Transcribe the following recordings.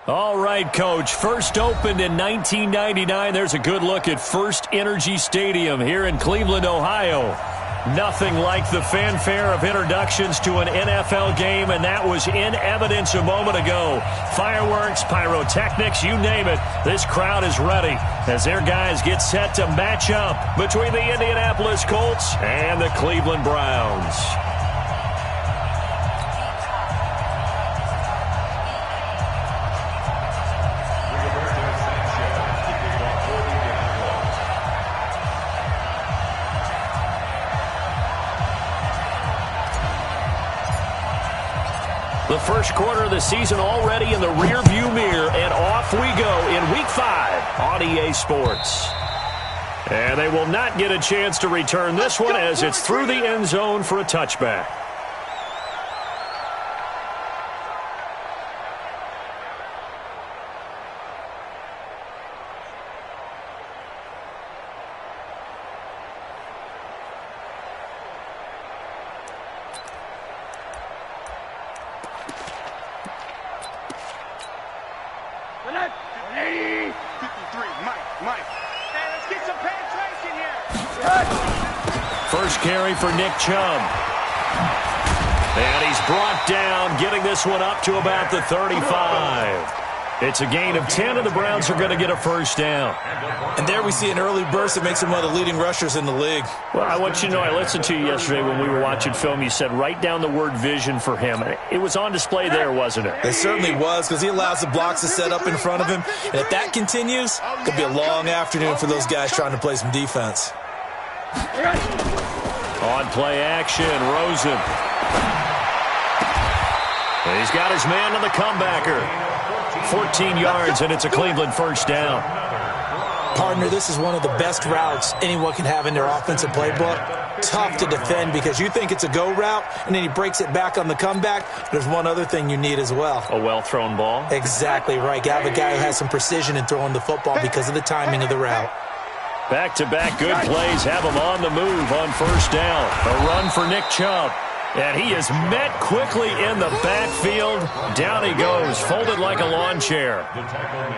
All right, Coach. First opened in 1999. There's a good look at First Energy Stadium here in Cleveland, Ohio. Nothing like the fanfare of introductions to an NFL game, and that was in evidence a moment ago. Fireworks, pyrotechnics, you name it. This crowd is ready as their guys get set to match up between the Indianapolis Colts and the Cleveland Browns. The first quarter of the season already in the rearview mirror, and off we go in Week 5 on EA Sports. And they will not get a chance to return this one as it's through the end zone for a touchback. First carry for Nick Chubb. And he's brought down, getting this one up to about the 35. It's a gain of 10, and the Browns are going to get a first down. And there we see an early burst that makes him one of the leading rushers in the league. Well, I want you to know, I listened to you yesterday when we were watching film. You said write down the word vision for him. It was on display there, wasn't it? It certainly was, because he allows the blocks to set up in front of him. And if that continues, it could be a long afternoon for those guys trying to play some defense. On play action, Rosen. And he's got his man on the comebacker. 14 yards, and it's a Cleveland first down. Partner, this is one of the best routes anyone can have in their offensive playbook. Tough to defend because you think it's a go route, and then he breaks it back on the comeback. There's one other thing you need as well. A well-thrown ball? Exactly right. You have a guy who has some precision in throwing the football because of the timing of the route. Back-to-back good plays have him on the move on first down. A run for Nick Chubb. And he is met quickly in the backfield. Down he goes, folded like a lawn chair.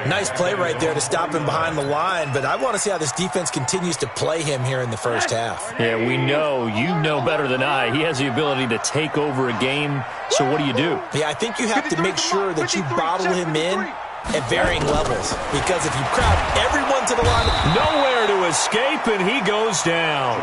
Nice play right there to stop him behind the line, but I want to see how this defense continues to play him here in the first half. Yeah, we know, you know better than I, he has the ability to take over a game. So what do you do? Yeah, I think you have to make sure that you bottle him in at varying levels, because if you crowd everyone to the line, nowhere to escape, and he goes down.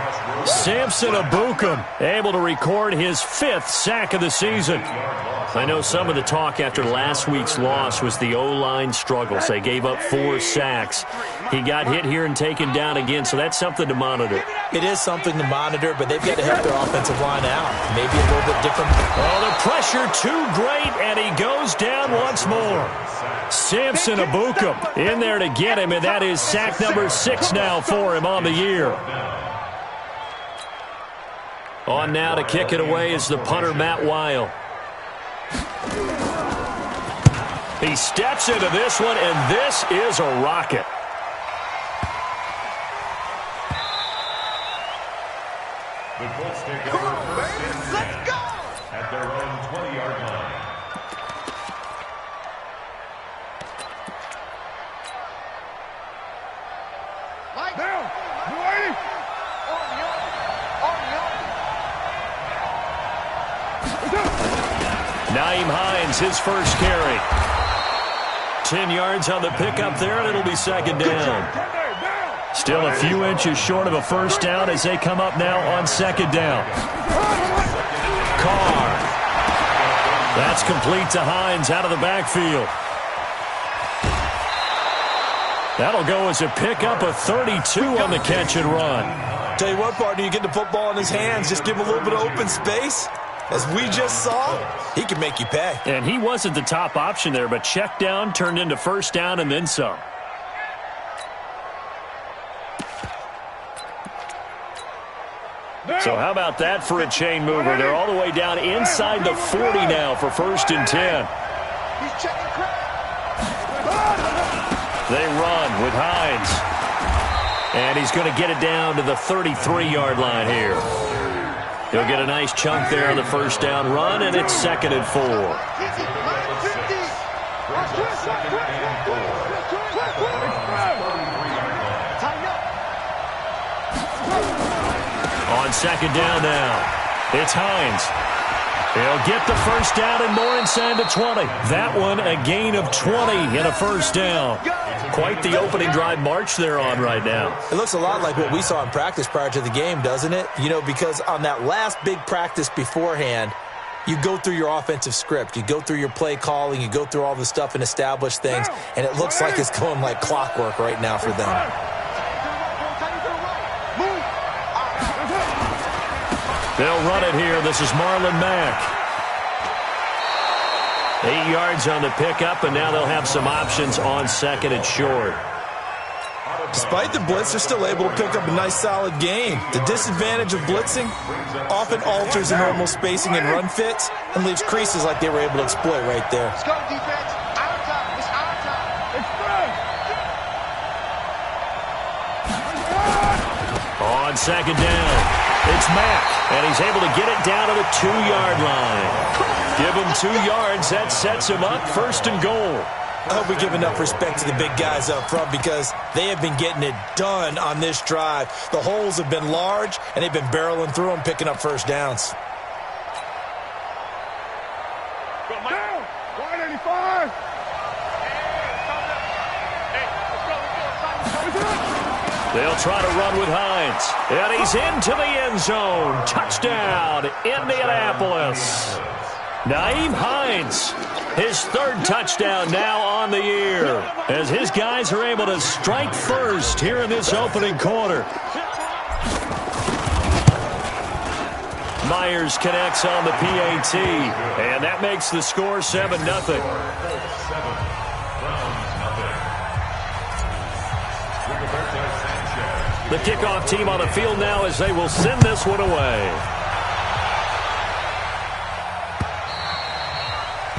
Samson Ebukam able to record his 5th sack of the season. I know some of the talk after last week's loss was the O-line struggles. They gave up 4 sacks. He got hit here and taken down again, so that's something to monitor. It is something to monitor, but they've got to help their offensive line out. Maybe a little bit different. Oh, the pressure too great, and he goes down once more. Samson Ebukam in there to get him, and that is sack number 6 now for him on the year. On now to kick it away is the punter, Matt Weil. He steps into this one, and this is a rocket. The Colts take over let's go! At their own 20-yard line. Down! Boy! Nyheim Hines, his first carry. 10 yards on the pickup there, and it'll be second down. Still a few inches short of a first down as they come up now on second down. Carr. That's complete to Hines out of the backfield. That'll go as a pickup of 32 on the catch and run. Tell you what, partner, you get the football in his hands, just give him a little bit of open space. As we just saw, he can make you pay. And he wasn't the top option there, but check down turned into first down and then some. So how about that for a chain mover? They're all the way down inside the 40 now for 1st and 10. They run with Hines. And he's going to get it down to the 33-yard line here. He'll get a nice chunk there on the first down run, and it's 2nd and 4. On second down now, it's Hines. He'll get the first down and more inside the 20. That one a gain of 20 and a first down. Quite the opening drive march they're on right now. It looks a lot like what we saw in practice prior to the game, doesn't it? You know, because on that last big practice beforehand, you go through your offensive script. You go through your play calling. You go through all the stuff and establish things. And it looks like it's going like clockwork right now for them. They'll run it here. This is Marlon Mack. 8 yards on the pickup, and now they'll have some options on second and short. Despite the blitz, they're still able to pick up a nice, solid gain. The disadvantage of blitzing often alters the normal spacing and run fits and leaves creases like they were able to exploit right there. Let's go, defense. Our time. It's our time. On second down, it's Mack, and he's able to get it down to the 2-yard line. Give him 2 yards. That sets him up first and goal. I hope we give enough respect to the big guys up front because they have been getting it done on this drive. The holes have been large, and they've been barreling through them, picking up first downs. Down. 185. They'll try to run with Hines. And he's into the end zone. Touchdown, Indianapolis. Nyheim Hines, his third touchdown now on the year, as his guys are able to strike first here in this opening quarter. Myers connects on the PAT, and that makes the score 7-0. The kickoff team on the field now as they will send this one away.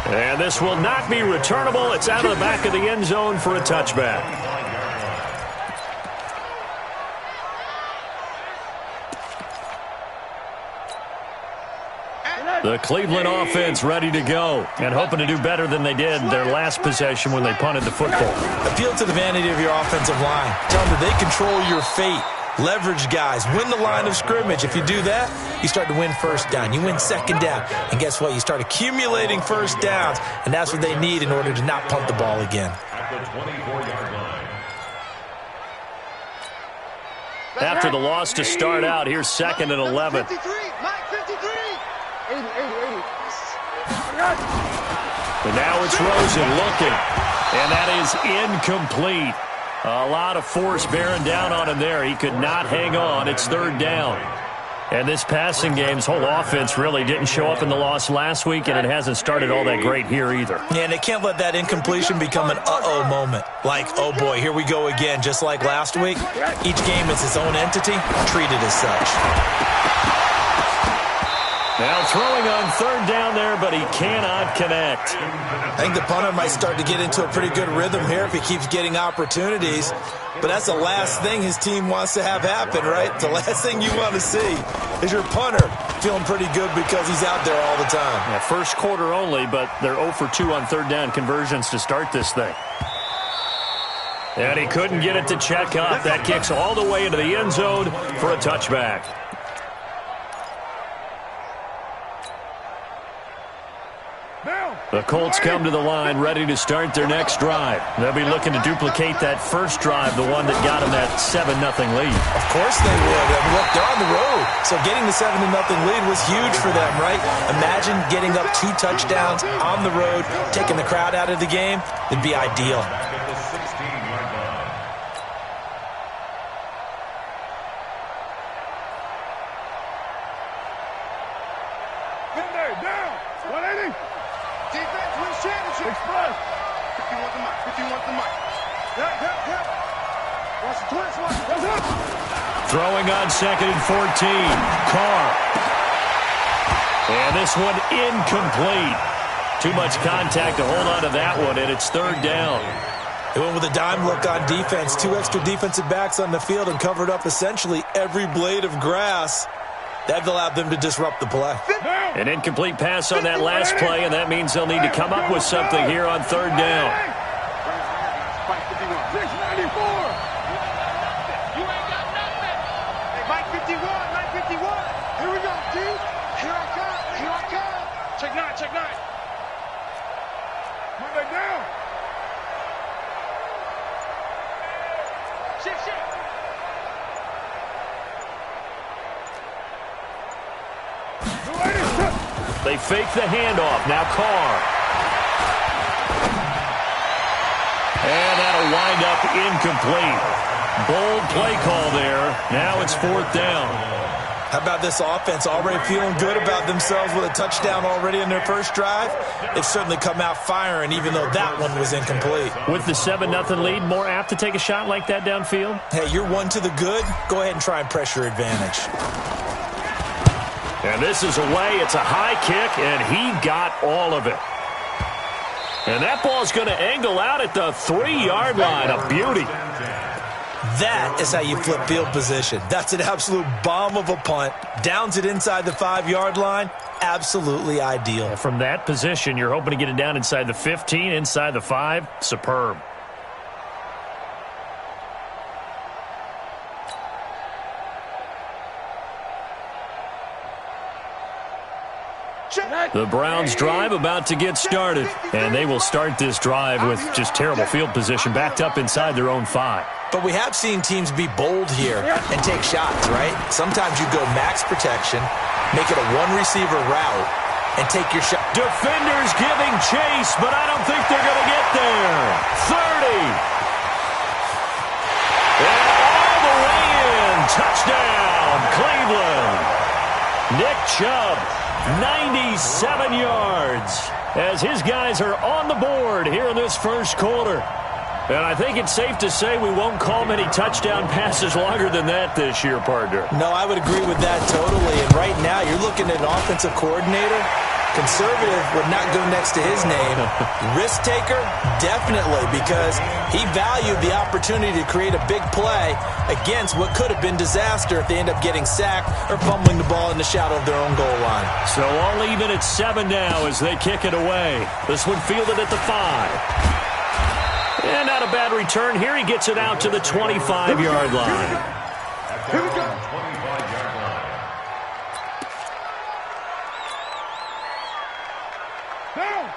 And this will not be returnable. It's out of the back of the end zone for a touchback. The Cleveland offense ready to go and hoping to do better than they did their last possession when they punted the football. Appeal to the vanity of your offensive line. Tell them that they control your fate. Leverage guys. Win the line of scrimmage. If you do that, you start to win first down. You win second down. And guess what? You start accumulating first downs, and that's what they need in order to not punt the ball again. At the 24-yard line. After the loss to start out, here's second and 11. 53. Mike, 53. 80. And now it's Rosen looking. And that is incomplete. A lot of force bearing down on him there. He could not hang on. It's third down. And this passing game's whole offense really didn't show up in the loss last week, and it hasn't started all that great here either. Yeah, and they can't let that incompletion become an uh-oh moment. Like, oh boy, here we go again, just like last week. Each game is its own entity, treated as such. Now throwing on third down there, but he cannot connect. I think the punter might start to get into a pretty good rhythm here if he keeps getting opportunities. But that's the last thing his team wants to have happen, right? The last thing you want to see is your punter feeling pretty good because he's out there all the time. Yeah, first quarter only, but they're 0 for 2 on third down conversions to start this thing. And he couldn't get it to check up. That kicks all the way into the end zone for a touchback. The Colts come to the line ready to start their next drive. They'll be looking to duplicate that first drive, the one that got them that 7-0 lead. Of course they would. I mean, look, they're on the road. So getting the 7-0 lead was huge for them, right? Imagine getting up 2 touchdowns on the road, taking the crowd out of the game. It'd be ideal. At the 16-yard line. Down. 180. Defense wins championship. Express. 51 to Mike. 51 to Mike. Yep. Watch the twins. That's it. Throwing on second and 14. Carr. And this one incomplete. Too much contact to hold on to that one, and it's third down. They went with a dime look on defense. 2 extra defensive backs on the field and covered up essentially every blade of grass. That allowed them to disrupt the play. Down. An incomplete pass on that last play, and that means they'll need to come up with something here on third down. 694. You ain't got nothing. Hey, Mike 51, Mike 51. Here we go, dude. Here I come. Here I come. Check nine, check nine. Come back down. Shift, shift. They fake the handoff. Now Carr. And that'll wind up incomplete. Bold play call there. Now it's fourth down. How about this offense already feeling good about themselves with a touchdown already in their first drive? They've certainly come out firing, even though that one was incomplete. With the 7-0 lead, more apt to take a shot like that downfield? Hey, you're one to the good. Go ahead and try and pressure advantage. And this is away. It's a high kick, and he got all of it. And that ball's going to angle out at the 3-yard line. A beauty. That is how you flip field position. That's an absolute bomb of a punt. Downs it inside the 5-yard line. Absolutely ideal. And from that position, you're hoping to get it down inside the 15, inside the 5. Superb. The Browns drive about to get started, and they will start this drive with just terrible field position backed up inside their own 5. But we have seen teams be bold here and take shots, right? Sometimes you go max protection, make it a one-receiver route, and take your shot. Defenders giving chase, but I don't think they're going to get there. 30. And all the way in. Touchdown, Cleveland. Nick Chubb. 97 yards as his guys are on the board here in this first quarter. And I think it's safe to say we won't call many touchdown passes longer than that this year, partner. No, I would agree with that totally. And right now you're looking at an offensive coordinator. Conservative would not go next to his name. Risk taker, definitely, because he valued the opportunity to create a big play against what could have been disaster if they end up getting sacked or fumbling the ball in the shadow of their own goal line. So all even at 7 now as they kick it away. This one fielded at the 5. And not a bad return here. He gets it out to the 25-yard line. Here we go.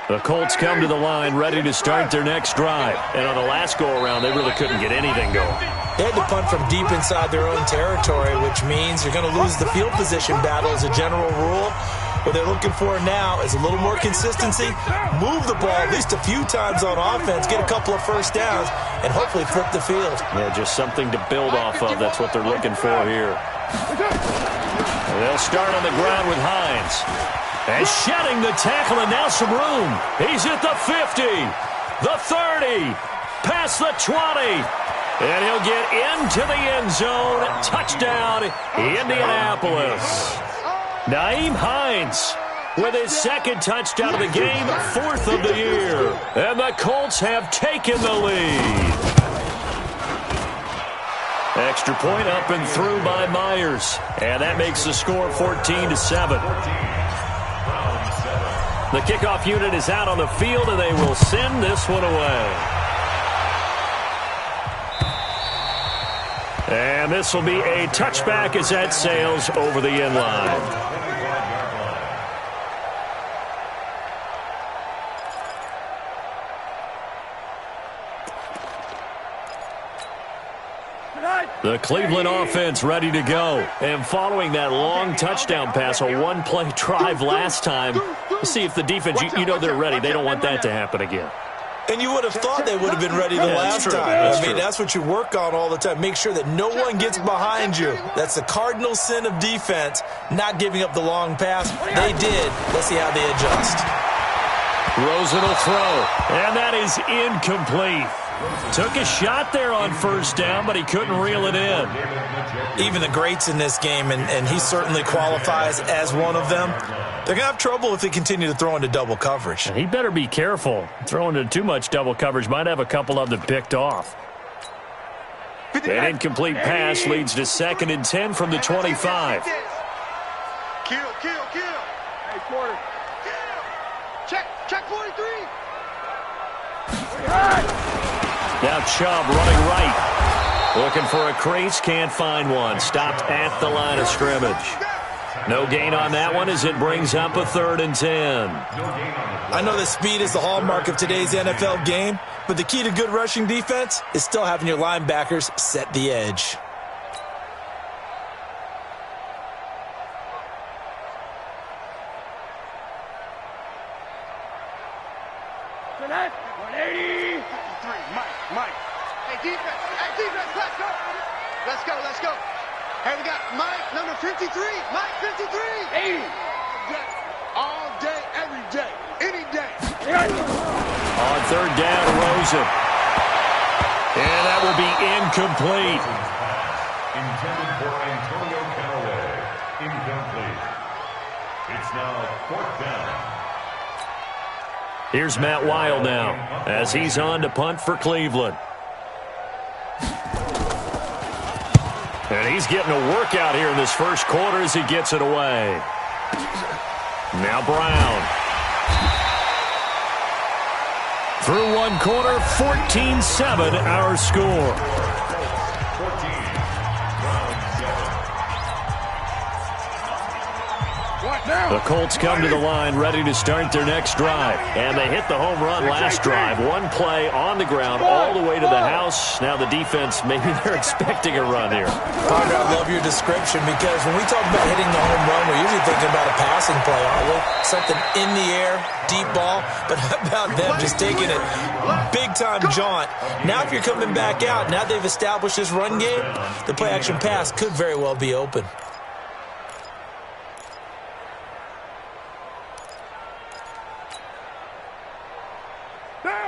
The Colts come to the line ready to start their next drive. And on the last go-around, they really couldn't get anything going. They had to punt from deep inside their own territory, which means you're going to lose the field position battle as a general rule. What they're looking for now is a little more consistency, move the ball at least a few times on offense, get a couple of first downs, and hopefully flip the field. Yeah, just something to build off of. That's what they're looking for here. And they'll start on the ground with Hines. And shedding the tackle, and now some room. He's at the 50, the 30, past the 20. And he'll get into the end zone. Touchdown, Indianapolis. Nyheim Hines with his second touchdown of the game, 4th of the year. And the Colts have taken the lead. Extra point up and through by Myers. And that makes the score 14-7. The kickoff unit is out on the field, and they will send this one away. And this will be a touchback as that sails over the end line. The Cleveland offense ready to go. And following that long touchdown pass, a one-play drive last time, let's see if the defense, you know they're ready. They don't want that to happen again. And you would have thought they would have been ready the last time. I mean, that's what you work on all the time. Make sure that no one gets behind you. That's the cardinal sin of defense, not giving up the long pass. They did. Let's see how they adjust. Rosen will throw, and that is incomplete. Took a shot there on first down, but he couldn't reel it in. Even the greats in this game, and he certainly qualifies as one of them, they're going to have trouble if they continue to throw into double coverage. And he better be careful. Throwing into too much double coverage might have a couple of them picked off. An incomplete pass leads to 2nd and 10 from the 25. Kill. Hey, Check 43. Now Chubb running right. Looking for a crease, can't find one. Stopped at the line of scrimmage. No gain on that one as it brings up a 3rd and 10. I know that speed is the hallmark of today's NFL game, but the key to good rushing defense is still having your linebackers set the edge. Mike. Hey, defense, let's go. Let's go. Hey, we got Mike, number 53. Mike, 53. 80. All day, every day, any day. On 3rd down, Rosen. And that will be incomplete. Intended for Antonio Callaway. Incomplete. It's now 4th down. Here's Matt Wild now as he's on to punt for Cleveland. And he's getting a workout here in this first quarter as he gets it away. Now Brown. Through one quarter, 14-7 our score. The Colts come to the line ready to start their next drive. And they hit the home run last drive. One play on the ground all the way to the house. Now the defense, maybe they're expecting a run here. Partner, I love your description because when we talk about hitting the home run, we're usually thinking about a passing play, aren't we? Something in the air, deep ball. But how about them just taking it big-time jaunt? Now if you're coming back out, now they've established this run game, the play-action pass could very well be open.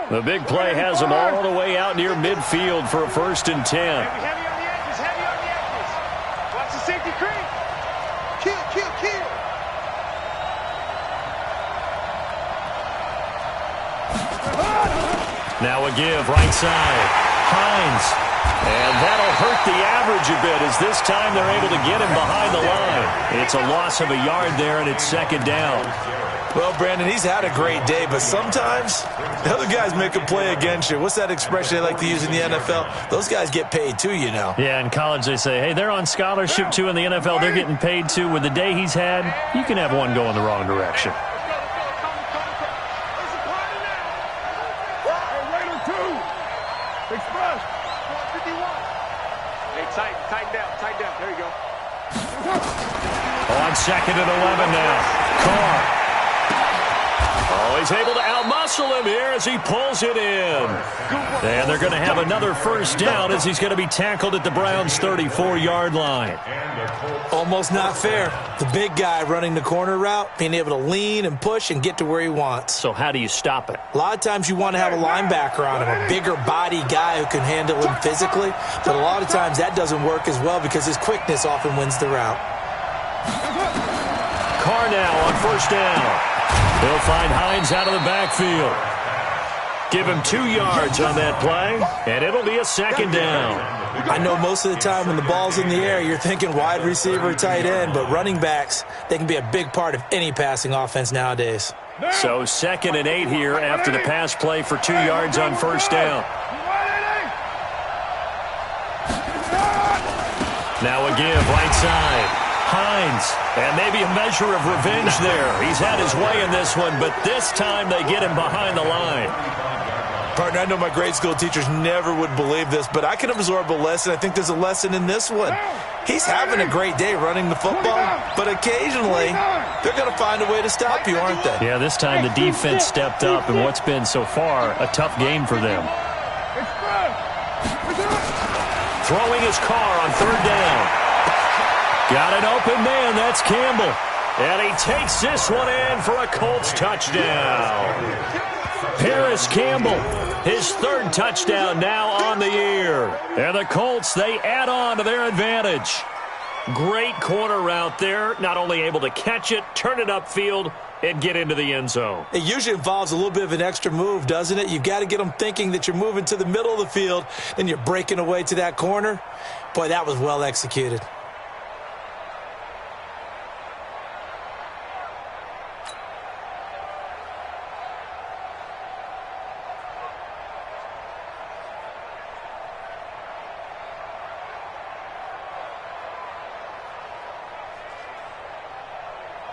The big play has them all the way out near midfield for a 1st and 10. Heavy on the edges, heavy on the edges. Watch the safety creep. Kill. Now a give, right side. Hines. And that'll hurt the average a bit as this time they're able to get him behind the line. It's a loss of a yard there, and it's 2nd down. Well, Brandon, he's had a great day, but sometimes the other guys make a play against you. What's that expression they like to use in the NFL? Those guys get paid too, you know. Yeah, in college they say, hey, they're on scholarship too. In the NFL, they're getting paid too. With the day he's had, you can have one go in the wrong direction. Tighten down. There you go. On 2nd and 11 now. Carr. Oh, he's able to outmuscle him here as he pulls it in. And they're going to have another 1st down as he's going to be tackled at the Browns' 34-yard line. Almost not fair. The big guy running the corner route, being able to lean and push and get to where he wants. So how do you stop it? A lot of times you want to have a linebacker on him, a bigger body guy who can handle him physically. But a lot of times that doesn't work as well because his quickness often wins the route. Carr now on 1st down. He'll find Hines out of the backfield. Give him 2 yards on that play, and it'll be a 2nd down. I know most of the time when the ball's in the air, you're thinking wide receiver, tight end, but running backs, they can be a big part of any passing offense nowadays. So 2nd and 8 here after the pass play for 2 yards on 1st down. Now a give, right side. Hines, and maybe a measure of revenge there. He's had his way in this one, but this time they get him behind the line. Partner, I know my grade school teachers never would believe this, but I can absorb a lesson. I think there's a lesson in this one. He's having a great day running the football, but occasionally they're going to find a way to stop you, aren't they? Yeah, this time the defense stepped up in what's been so far a tough game for them. Throwing his Carr on 3rd down. Got an open man, that's Campbell. And he takes this one in for a Colts touchdown. Paris Campbell, his 3rd touchdown now on the year. And the Colts, they add on to their advantage. Great corner route there. Not only able to catch it, turn it upfield, and get into the end zone. It usually involves a little bit of an extra move, doesn't it? You've got to get them thinking that you're moving to the middle of the field, and you're breaking away to that corner. Boy, that was well executed.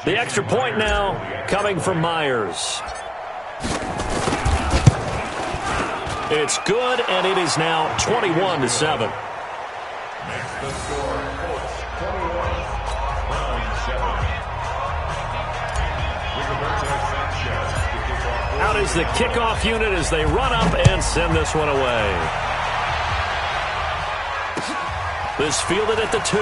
The extra point now coming from Myers. It's good, and it is now 21-7. Makes the score, Colts 21, Browns 7. We revert to Sanchez to kick off. Out is the kickoff unit as they run up and send this one away. This fielded at the 2.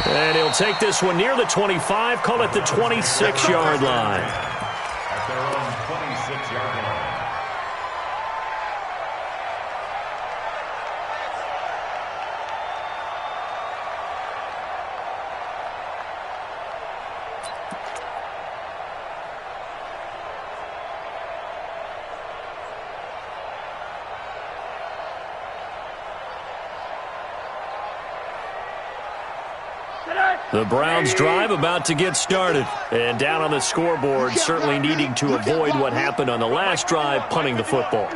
And he'll take this one near the 25, call it the 26-yard line. At their own 26-yard line. The Browns drive about to get started. And down on the scoreboard, certainly needing to avoid what happened on the last drive, punting the football.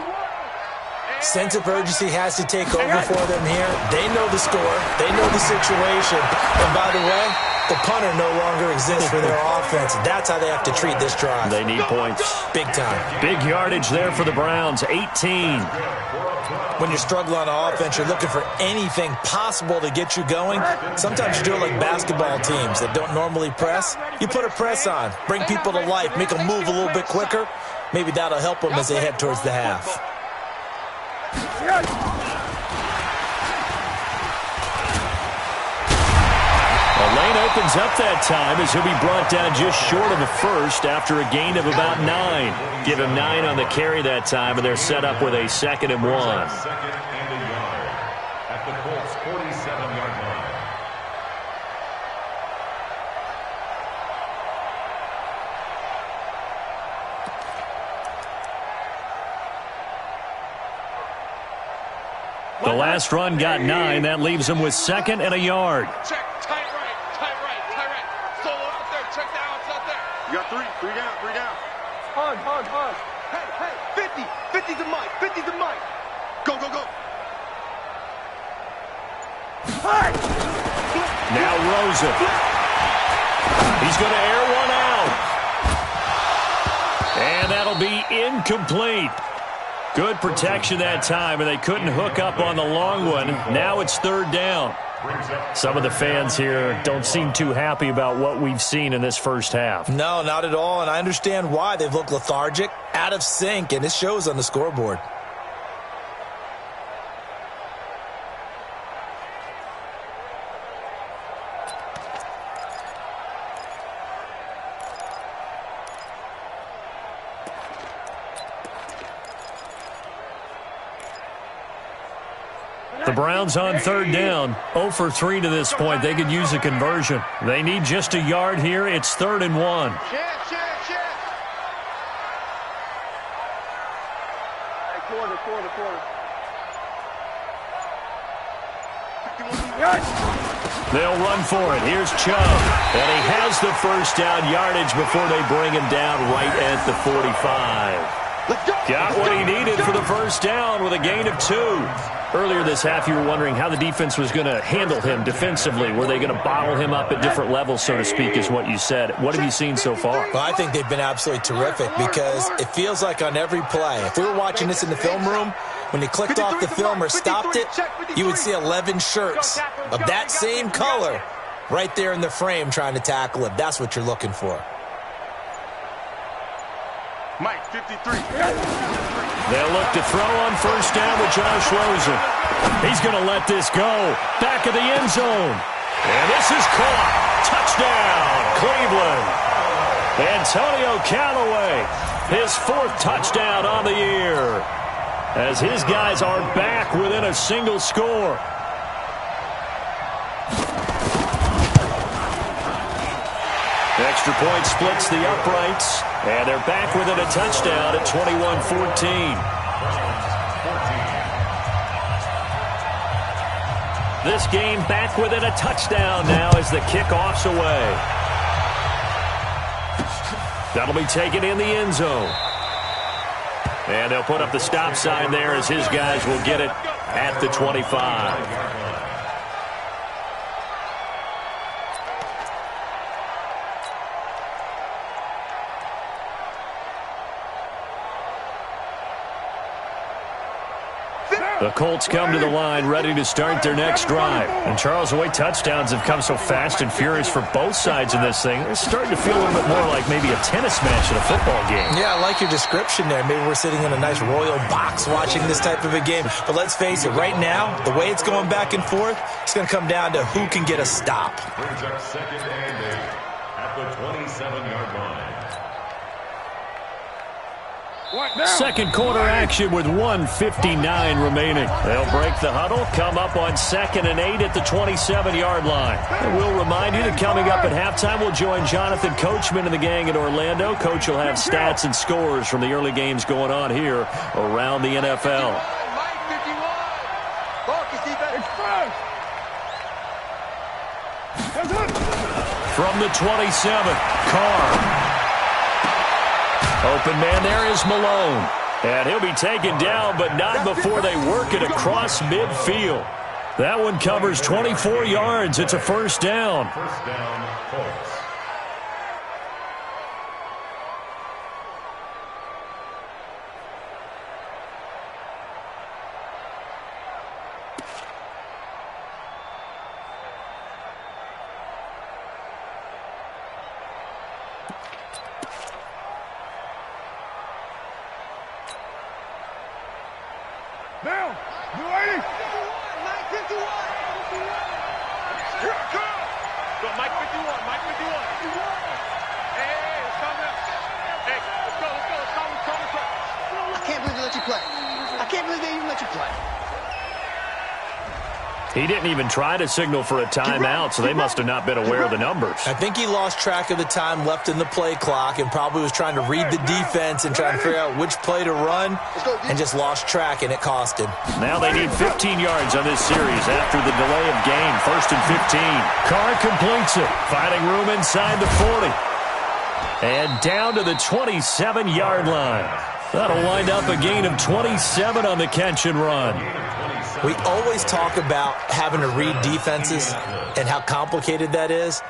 Sense of urgency has to take over for them here. They know the score. They know the situation. And by the way, the punter no longer exists for their offense. That's how they have to treat this drive. They need points. Big time. Big yardage there for the Browns, 18. When you're struggling on offense, you're looking for anything possible to get you going. Sometimes you do it like basketball teams that don't normally press. You put a press on, bring people to life, make them move a little bit quicker. Maybe that'll help them as they head towards the half. The lane opens up that time as he'll be brought down just short of a first after a gain of about 9. Give him 9 on the carry that time, and they're set up with a 2nd and 1. Second and a yard at the Colts 47-yard line. The last run got 9. That leaves him with 2nd and a yard. Check, tight right, tight right, tight right. Solo out there, check the outs out there. You got 3 down. Hard. Hey, 50 to Mike, 50 to Mike. Go. Hey! Now Rosen. He's going to air one out. And that'll be incomplete. Good protection that time, and they couldn't hook up on the long one. Now it's 3rd down. Some of the fans here don't seem too happy about what we've seen in this first half. No, not at all, and I understand why. They've looked lethargic, out of sync, and it shows on the scoreboard. The Browns on 3rd down, 0 for 3 to this point. They could use a conversion. They need just a yard here. It's 3rd and 1. Chance. Hey, quarter. They'll run for it. Here's Chubb. And he has the first down yardage before they bring him down right at the 45. Got what he needed for the first down with a gain of 2. Earlier this half, you were wondering how the defense was going to handle him defensively. Were they going to bottle him up at different levels, so to speak, is what you said. What have you seen so far? Well, I think they've been absolutely terrific because it feels like on every play, if we were watching this in the film room, when you clicked off the film or stopped it, you would see 11 shirts of that same color right there in the frame trying to tackle him. That's what you're looking for. Mike, 53. They'll look to throw on first down with Josh Rosen. He's going to let this go. Back of the end zone. And this is caught. Touchdown, Cleveland. Antonio Callaway, his 4th touchdown on the year, as his guys are back within a single score. Extra point splits the uprights, and they're back within a touchdown at 21-14. This game back within a touchdown now as the kickoff's away. That'll be taken in the end zone. And they'll put up the stop sign there as his guys will get it at the 25. The Colts come to the line ready to start their next drive. And Charles, the way touchdowns have come so fast and furious for both sides in this thing, it's starting to feel a little bit more like maybe a tennis match in a football game. Yeah, I like your description there. Maybe we're sitting in a nice royal box watching this type of a game. But let's face it, right now, the way it's going back and forth, it's going to come down to who can get a stop. Brings up second and 8 at the 27-yard line. Second quarter action with 1:59 remaining. They'll break the huddle, come up on 2nd and 8 at the 27-yard line. And we'll remind you that coming up at halftime, we'll join Jonathan Coachman and the gang in Orlando. Coach will have stats and scores from the early games going on here around the NFL. From the 27, Carr. Open man there is Malone. And he'll be taken down, but not before they work it across midfield. That one covers 24 yards. It's a first down. First down, Colts. He didn't even try to signal for a timeout, so they must have not been aware of the numbers. I think he lost track of the time left in the play clock and probably was trying to read the defense and trying to figure out which play to run and just lost track, and it cost him. Now they need 15 yards on this series after the delay of game. 1st and 15. Carr completes it, finding room inside the 40. And down to the 27-yard line. That'll wind up a gain of 27 on the catch and run. We always talk about having to read defenses and how complicated that is.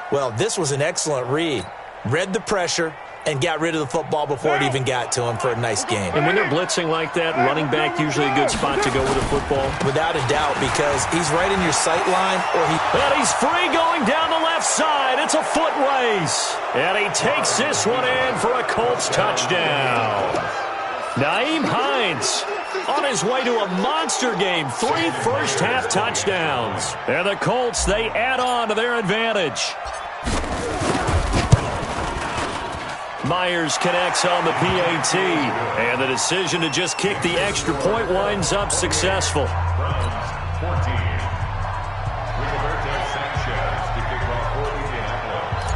Well, this was an excellent read. Read the pressure and got rid of the football before it even got to him for a nice game. And when they're blitzing like that, running back usually a good spot to go with a football. Without a doubt, because he's right in your sight line. And he's free going down the left side. It's a foot race. And he takes this one in for a Colts touchdown. Nyheim Hines on his way to a monster game. 3 first-half touchdowns. And the Colts, they add on to their advantage. Myers connects on the PAT. And the decision to just kick the extra point winds up successful. Browns 14. Rigoberto Sanchez to kick off for Indianapolis.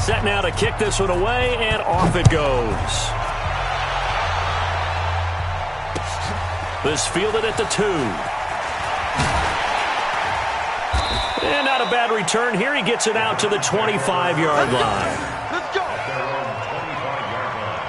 Set now to kick this one away, and off it goes. This fielded at the 2. And not a bad return here. He gets it out to the 25-yard line. Let's go. At their own 25-yard line.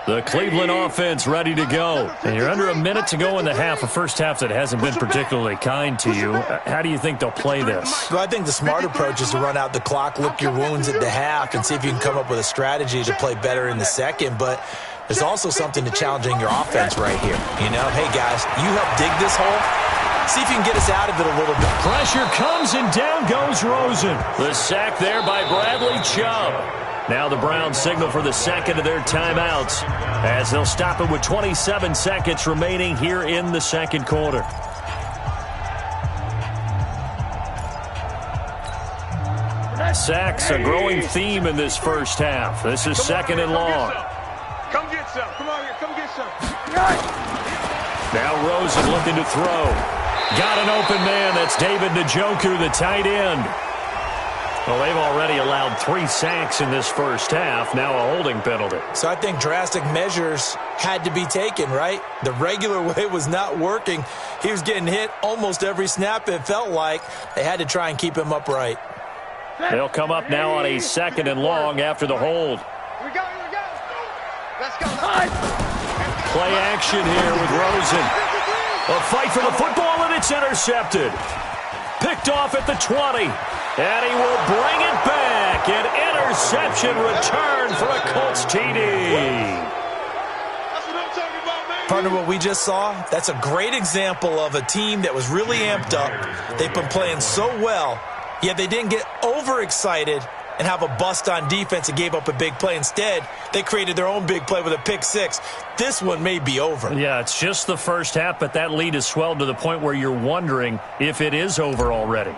The Cleveland offense ready to go. And you're under a minute to go in the half, a first half that hasn't been particularly kind to you. How do you think they'll play this? Well, I think the smart approach is to run out the clock, lick your wounds at the half, and see if you can come up with a strategy to play better in the second. But there's also something to challenging your offense right here. You know, hey, guys, you help dig this hole. See if you can get us out of it a little bit. Pressure comes, and down goes Rosen. The sack there by Bradley Chubb. Now the Browns signal for the second of their timeouts as they'll stop it with 27 seconds remaining here in the second quarter. Sacks a growing theme in this first half. This is second and long. Come get some. Come on here. Come get some. Now Rosen looking to throw. Got an open man. That's David Njoku, the tight end. Well, they've already allowed 3 sacks in this first half, now a holding penalty. So I think drastic measures had to be taken, right? The regular way was not working. He was getting hit almost every snap, it felt like. They had to try and keep him upright. They'll come up now on a 2nd and long after the hold. Here we go, here we go. Let's go. Play action here with Rosen. A fight for the football, and it's intercepted. Picked off at the 20. And he will bring it back. An interception return for a Colts TD. That's what I'm talking about, man. Partner, what we just saw, that's a great example of a team that was really amped up. They've been playing so well, yet they didn't get overexcited and have a bust on defense and gave up a big play. Instead, they created their own big play with a pick 6. This one may be over. Yeah, it's just the first half, but that lead has swelled to the point where you're wondering if it is over already.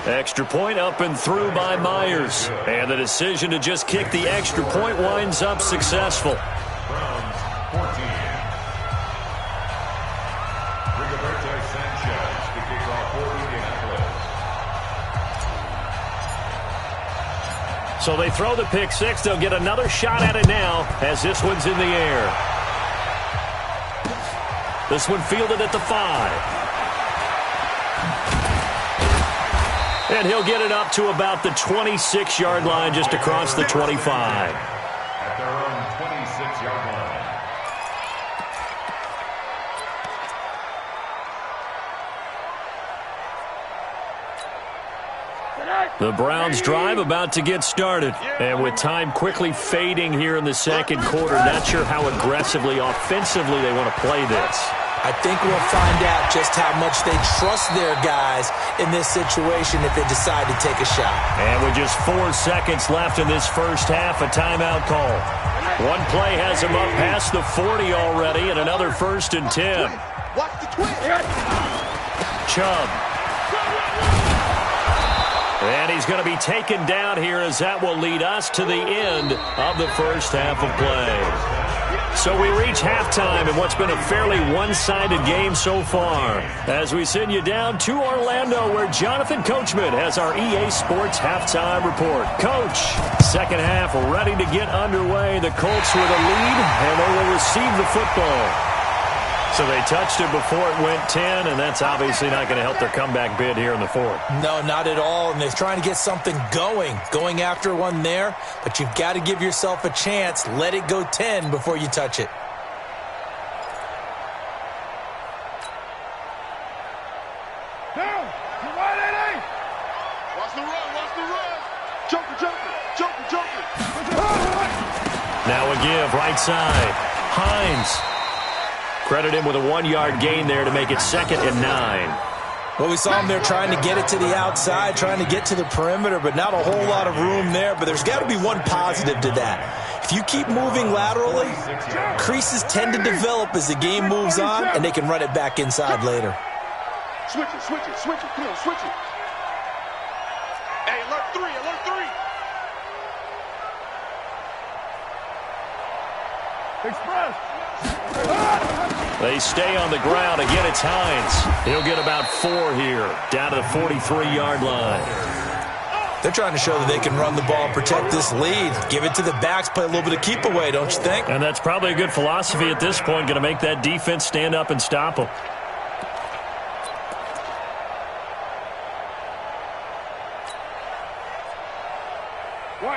Extra point up and through by Myers. And the decision to just kick the extra point winds up successful. Browns 14. Rigoberto Sanchez to kick off for Indianapolis. So they throw the pick 6. They'll get another shot at it now as this one's in the air. This one fielded at the 5. And he'll get it up to about the 26-yard line, just across the 25. At their own 26-yard line. The Browns drive about to get started. And with time quickly fading here in the second quarter, not sure how aggressively, offensively they want to play this. I think we'll find out just how much they trust their guys in this situation if they decide to take a shot. And with just 4 seconds left in this first half, a timeout call. One play has him up past the 40 already, and another 1st and 10. Watch the twist. Chubb. And he's going to be taken down here as that will lead us to the end of the first half of play. So we reach halftime in what's been a fairly one-sided game so far. As we send you down to Orlando, where Jonathan Coachman has our EA Sports halftime report. Coach, second half ready to get underway. The Colts with a lead, and they will receive the football. So they touched it before it went 10, and that's obviously not going to help their comeback bid here in the 4th. No, not at all, and they're trying to get something going after one there, but you've got to give yourself a chance. Let it go 10 before you touch it. Down. You're right, A.A. Watch the run. Watch the run. Joker. Now a give, right side. Hines. Credit him with a 1-yard gain there to make it 2nd and 9. Well, we saw him there trying to get it to the outside, trying to get to the perimeter, but not a whole lot of room there. But there's got to be one positive to that. If you keep moving laterally, creases tend to develop as the game moves on, and they can run it back inside later. Switch it. Come on, switch it. Hey, alert 3. Express. They stay on the ground. Again, it's Hines. He'll get about 4 here, down to the 43-yard line. They're trying to show that they can run the ball and protect this lead. Give it to the backs, play a little bit of keep away, don't you think? And that's probably a good philosophy at this point, going to make that defense stand up and stop them.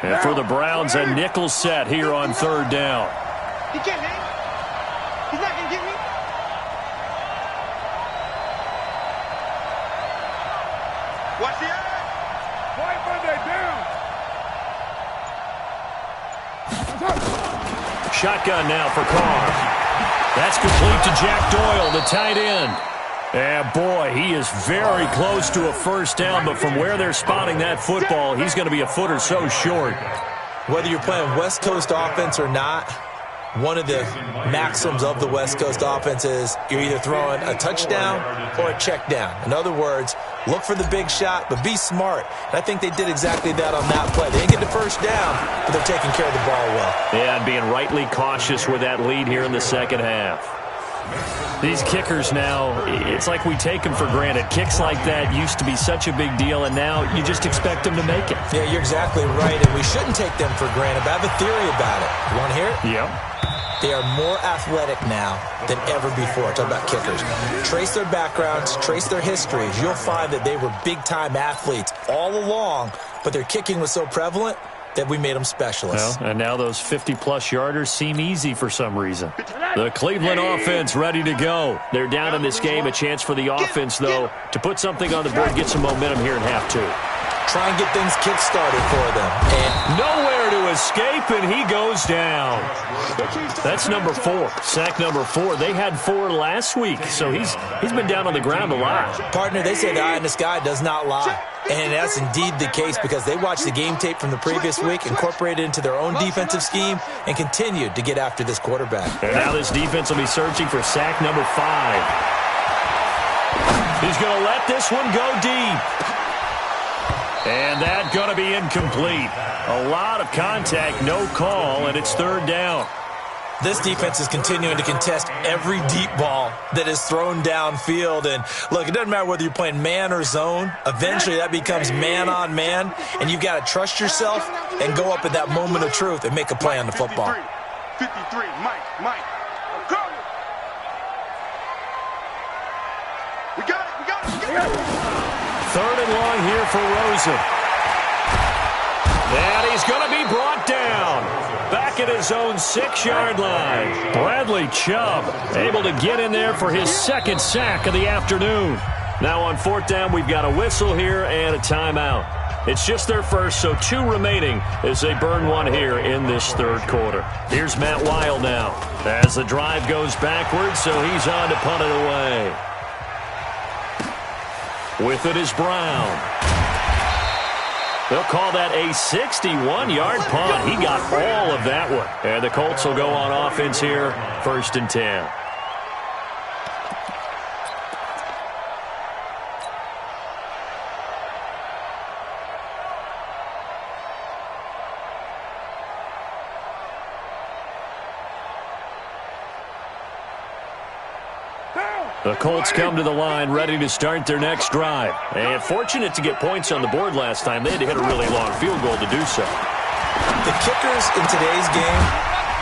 And for the Browns, a nickel set here on 3rd down. He can't hang. He's not going to get me. Watch the eye. White Monday down. Shotgun now for Carr. That's complete to Jack Doyle, the tight end. And boy, he is very close to a 1st down, but from where they're spotting that football, he's going to be a foot or so short. Whether you're playing West Coast offense or not, one of the maxims of the West Coast offense is you're either throwing a touchdown or a check down. In other words, look for the big shot, but be smart. And I think they did exactly that on that play. They didn't get the 1st down, but they're taking care of the ball well. Yeah, and being rightly cautious with that lead here in the second half. These kickers now, it's like we take them for granted. Kicks like that used to be such a big deal, and now you just expect them to make it. Yeah, you're exactly right, and we shouldn't take them for granted. But I have a theory about it. You want to hear it? Yep. They are more athletic now than ever before. Talk about kickers. Trace their backgrounds, trace their histories. You'll find that they were big-time athletes all along, but their kicking was so prevalent that we made them specialists. Well, and now those 50-plus yarders seem easy for some reason. The Cleveland offense ready to go. They're down in this game. A chance for the offense, though, to put something on the board, get some momentum here in half two. Try and get things kick-started for them. And nowhere to escape, and he goes down. That's number 4, sack number 4. They had 4 last week, so he's been down on the ground a lot. Partner, they say the eye in the sky does not lie. And that's indeed the case because they watched the game tape from the previous week, incorporated it into their own defensive scheme, and continued to get after this quarterback. And now this defense will be searching for sack number 5. He's going to let this one go deep. And that's going to be incomplete. A lot of contact, no call, and it's third down. This defense is continuing to contest every deep ball that is thrown downfield. And, look, it doesn't matter whether you're playing man or zone. Eventually, that becomes man-on-man, and you've got to trust yourself and go up at that moment of truth and make a play on the football. 53, Mike. We got it. Third and long here for Rosen. And he's going to be brought down. Back at his own 6-yard line. Bradley Chubb able to get in there for his second sack of the afternoon. Now on fourth down, we've got a whistle here and a timeout. It's just their first, so 2 remaining as they burn one here in this third quarter. Here's Matt Weil now as the drive goes backwards, so he's on to punt it away. With it is Brown. They'll call that a 61-yard punt. He got all of that one. And the Colts will go on offense here, 1st and 10. The Colts come to the line ready to start their next drive. And fortunate to get points on the board last time. They had to hit a really long field goal to do so. The kickers in today's game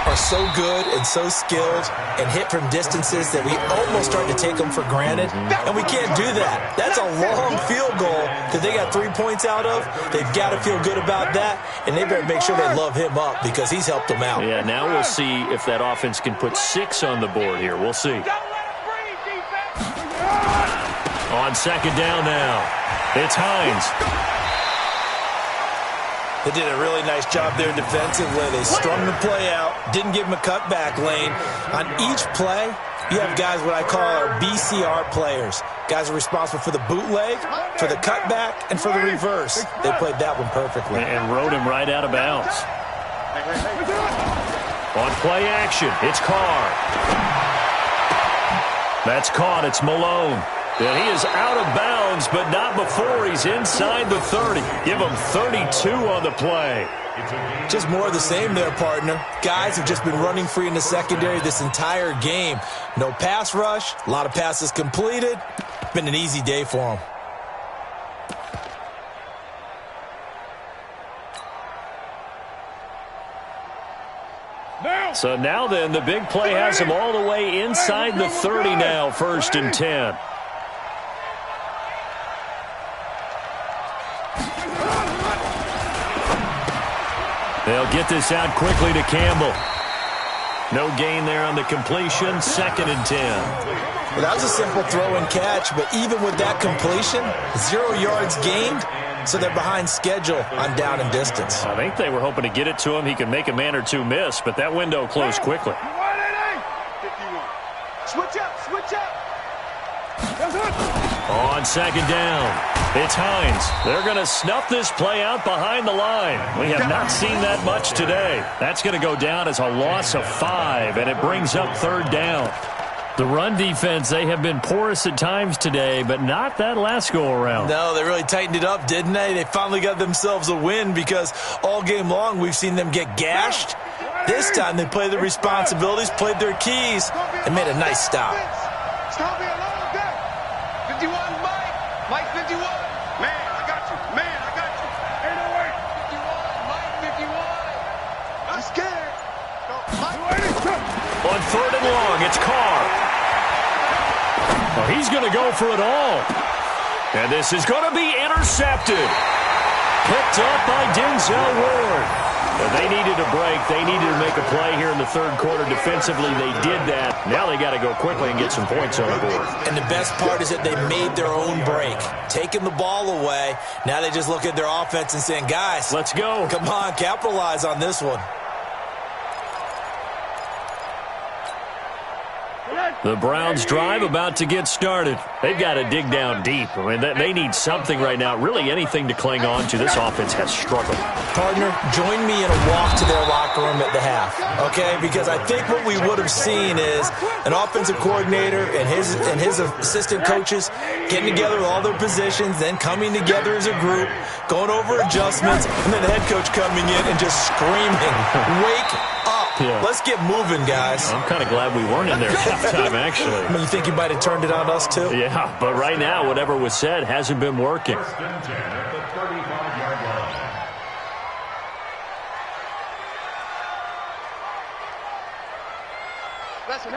are so good and so skilled and hit from distances that we almost start to take them for granted. And we can't do that. That's a long field goal that they got 3 points out of. They've got to feel good about that, and they better make sure they love him up because he's helped them out. Yeah, now we'll see if that offense can put 6 on the board here. We'll see. On second down now, it's Hines. They did a really nice job there defensively. They strung the play out, didn't give him a cutback lane. On each play, you have guys what I call our BCR players. Guys are responsible for the bootleg, for the cutback, and for the reverse. They played that one perfectly. And rode him right out of bounds. On play action, it's Carr. That's caught. It's Malone. And he is out of bounds, but not before he's inside the 30. Give him 32 on the play. Just more of the same there, partner. Guys have just been running free in the secondary this entire game. No pass rush, a lot of passes completed. Been an easy day for them. So now then, the big play has him all the way inside the 30 now, 1st and 10. They'll get this out quickly to Campbell. No gain there on the completion, 2nd and 10. Well, that was a simple throw and catch, but even with that completion, 0 yards gained, so they're behind schedule on down and distance. I think they were hoping to get it to him. He could make a man or 2 miss, but that window closed quickly. 51. Switch up. On second down, it's Hines. They're going to snuff this play out behind the line. We have not seen that much today. That's going to go down as a loss of 5, and it brings up 3rd down. The run defense, they have been porous at times today, but not that last go-around. No, they really tightened it up, didn't they? They finally got themselves a win because all game long we've seen them get gashed This time they played their responsibilities, played their keys, and made a nice stop. It's going to be a long day. 51, Mike. Mike, 51. Man, I got you. Man, I got you. Ain't no way. 51, Mike, 51. I'm scared. Go, Mike. On 3rd and long, it's Carr. Well, he's going to go for it all. And this is going to be intercepted. Picked up by Denzel Ward. They needed a break. They needed to make a play here in the 3rd quarter. Defensively, they did that. Now they got to go quickly and get some points on the board. And the best part is that they made their own break. Taking the ball away. Now they just look at their offense and saying, guys, let's go. Come on, capitalize on this one. The Browns drive about to get started. They've got to dig down deep. I mean, they need something right now, really anything to cling on to. This offense has struggled. Partner, join me in a walk to their locker room at the half, okay? Because I think what we would have seen is an offensive coordinator and his assistant coaches getting together with all their positions, then coming together as a group, going over adjustments, and then the head coach coming in and just screaming, wake up. Yeah. Let's get moving, guys. I'm kind of glad we weren't in there halftime, actually. I mean, you think you might have turned it on us, too? Yeah, but right now, whatever was said hasn't been working. First and 10 at the 35-yard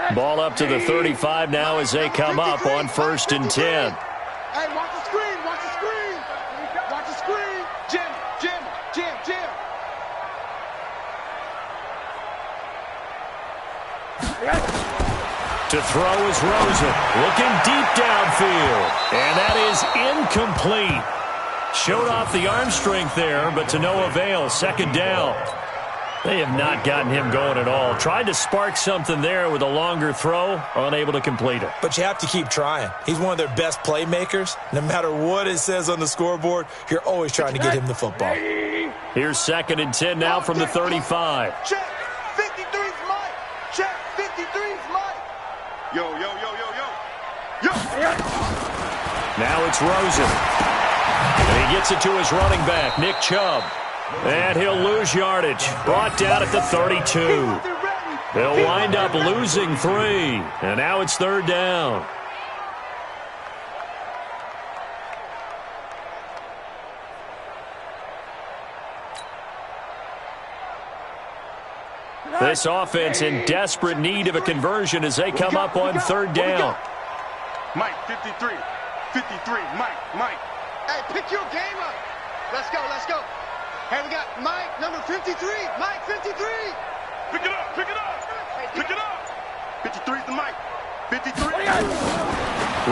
line. Ball up to the 35 now as they come up on 1st and 10. Hey, watch the screen, watch the screen. Watch the screen. Jim. To throw is Rosen, looking deep downfield, and that is incomplete. Showed off the arm strength there, but to no avail. 2nd down. They have not gotten him going at all. Tried to spark something there with a longer throw, unable to complete it. But you have to keep trying. He's one of their best playmakers. No matter what it says on the scoreboard, you're always trying to get him the football. Here's 2nd and 10 now from the 35. Check. 53's Mike. Check. 53's Mike. Yo. Now it's Rosen. And he gets it to his running back, Nick Chubb. And he'll lose yardage. Brought down at the 32. They'll wind up losing 3. And now it's 3rd down. This offense in desperate need of a conversion as they come up on 3rd down. Mike, 53. 53, Mike. Hey, pick your game up. Let's go. Hey, we got Mike, number 53. Mike, 53. Pick it up. Pick it up. 53's the Mike. 53.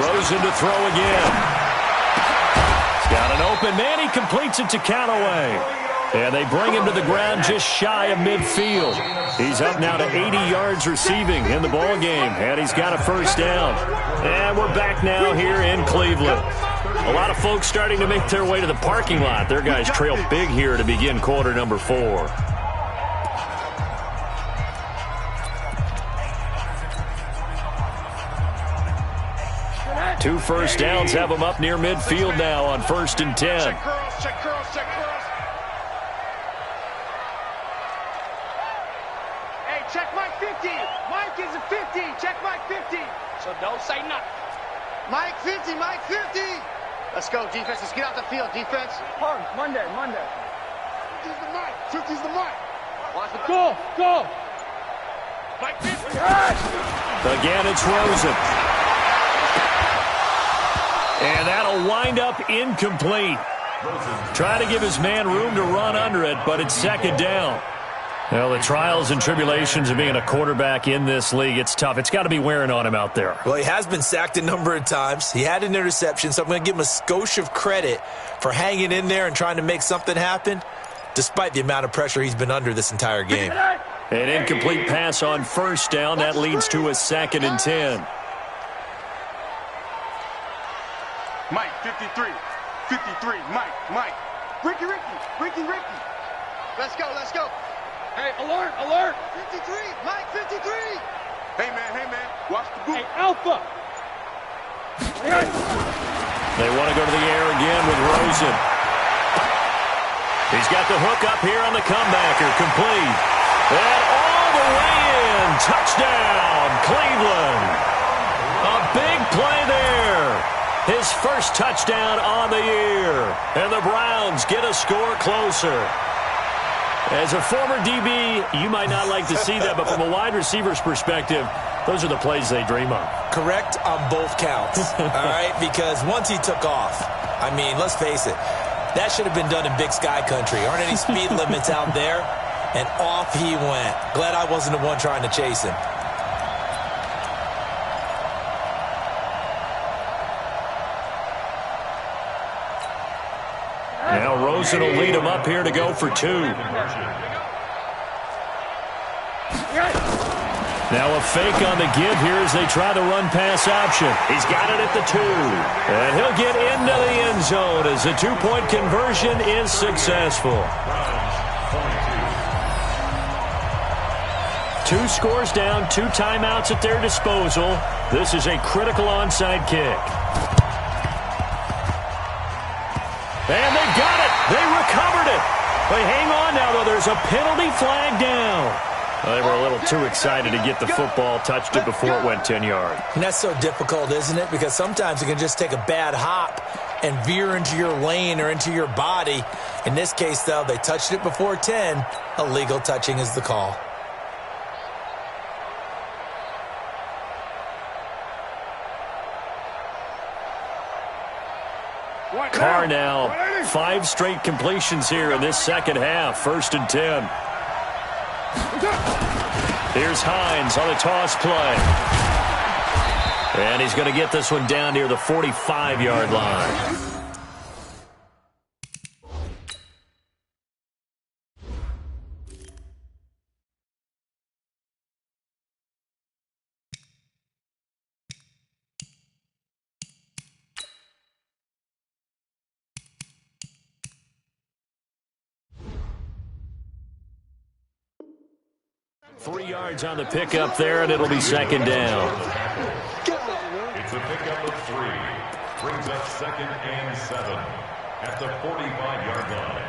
Rosen to throw again. He's got an open man. He completes it to Callaway. And they bring him to the ground just shy of midfield. He's up now to 80 yards receiving in the ball game, and he's got a 1st down. And we're back now here in Cleveland. A lot of folks starting to make their way to the parking lot. Their guys trail big here to begin quarter number 4. Two 1st downs have them up near midfield now on 1st and 10. Check curls. Hey, check Mike 50. Mike is a 50. Check Mike 50. So don't say nothing. Mike 50. Let's go, defense. Let's get out the field, defense. Hard. Monday. 50's the Mike. 50's the Mike. Watch the Go. Mike 50. Again, it's Rosen. And that'll wind up incomplete. Trying to give his man room to run under it, but it's 2nd down. Well, the trials and tribulations of being a quarterback in this league, it's tough. It's got to be wearing on him out there. Well, he has been sacked a number of times. He had an interception, so I'm going to give him a skosh of credit for hanging in there and trying to make something happen, despite the amount of pressure he's been under this entire game. An incomplete pass on 1st down. That leads to a 2nd and 10. Mike, 53. 53, Mike. Ricky. Let's go. Hey, alert. 53, Mike, 53. Hey, man. Watch the boot. Hey, Alpha. They want to go to the air again with Rosen. He's got the hook up here on the comebacker. Complete. And way in. Touchdown, Cleveland. A big play there. His first touchdown on the year. And the Browns get a score closer. As a former DB, you might not like to see that, but from a wide receiver's perspective, those are the plays they dream of. Correct on both counts, all right? Because once he took off, I mean, let's face it, that should have been done in Big Sky Country. Aren't any speed limits out there? And off he went. Glad I wasn't the one trying to chase him. Now Rosen will lead him up here to go for 2. Now a fake on the give here as they try the run-pass option. He's got it at the 2. And he'll get into the end zone as the 2-point conversion is successful. 2 scores down, 2 timeouts at their disposal. This is a critical onside kick. And they got it. They recovered it. They hang on now, though. There's a penalty flag down. Well, they were a little too excited to get the football, touched it before it went 10 yards. And that's so difficult, isn't it? Because sometimes it can just take a bad hop and veer into your lane or into your body. In this case, though, they touched it before 10. Illegal touching is the call. Carr now, 5 straight completions here in this second half. 1st and 10. Here's Hines on the toss play. And he's going to get this one down near the 45-yard line. Three yards on the pickup there, and it'll be second down. It's a pickup of 3. Brings up 2nd and 7 at the 45-yard line.